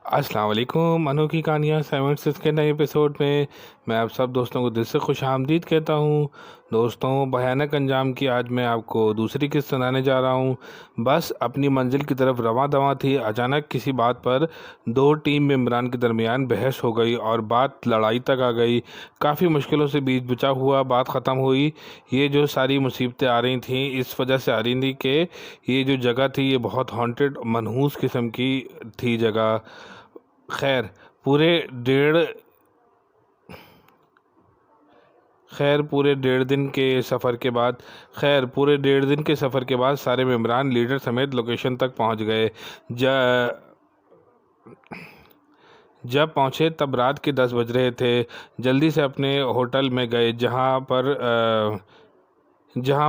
अस्सलाम वालेकुम। अनोखी कहानियाँ 76 के नए एपिसोड में मैं आप सब दोस्तों को दिल से खुश आमदीद कहता हूँ। दोस्तों, भयानक अंजाम की आज मैं आपको दूसरी किस्त सुनाने जा रहा हूँ। बस अपनी मंजिल की तरफ रवां दवां थी, अचानक किसी बात पर दो टीम मेंबरान के दरमियान बहस हो गई और बात लड़ाई तक आ गई। काफ़ी मुश्किलों से बीच बचा हुआ बात ख़त्म हुई। ये जो सारी मुसीबतें आ रही थीं इस वजह से आ रही थी कि ये जो जगह थी ये बहुत हॉन्टेड मनहूस किस्म की थी जगह। खैर पूरे डेढ़ खैर पूरे डेढ़ दिन के सफ़र के बाद सारे मेंबरान लीडर समेत लोकेशन तक पहुंच गए। ज जब पहुंचे तब रात के 10 बज रहे थे। जल्दी से अपने होटल में गए जहां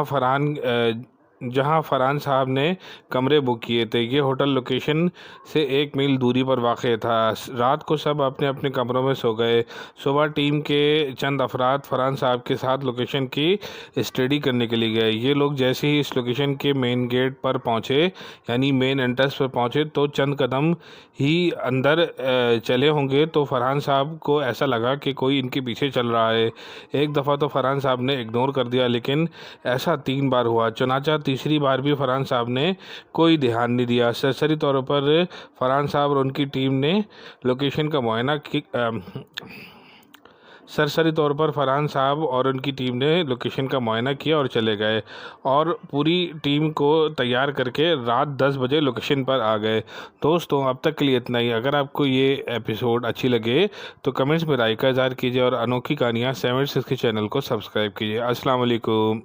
फरहान जहां फरहान साहब ने कमरे बुक किए थे। ये होटल लोकेशन से 1 मील दूरी पर वाक़ था। रात को सब अपने अपने कमरों में सो गए। सुबह टीम के चंद अफराद फरहान साहब के साथ लोकेशन की स्टडी करने के लिए गए। ये लोग जैसे ही इस लोकेशन के मेन गेट पर पहुंचे, यानी मेन एंट्रेंस पर पहुंचे, तो चंद कदम ही अंदर चले होंगे तो फरहान साहब को ऐसा लगा कि कोई इनके पीछे चल रहा है। एक दफ़ा तो फरहान साहब ने इग्नोर कर दिया, लेकिन ऐसा 3 बार हुआ। चुनांचे तीसरी बार भी फरहान साहब ने कोई ध्यान नहीं दिया। सरसरी तौर पर फरहान साहब और उनकी टीम ने लोकेशन का मुआयना सरसरी तौर पर फरहान साहब और उनकी टीम ने लोकेशन का मुआयना किया और चले गए और पूरी टीम को तैयार करके रात 10 बजे लोकेशन पर आ गए। दोस्तों, अब तक के लिए इतना ही। अगर आपको ये एपिसोड अच्छी लगे तो कमेंट्स में राय का इज़हार कीजिए और अनोखी कहानियाँ 76 के चैनल को सब्सक्राइब कीजिए। अस्सलाम वालेकुम।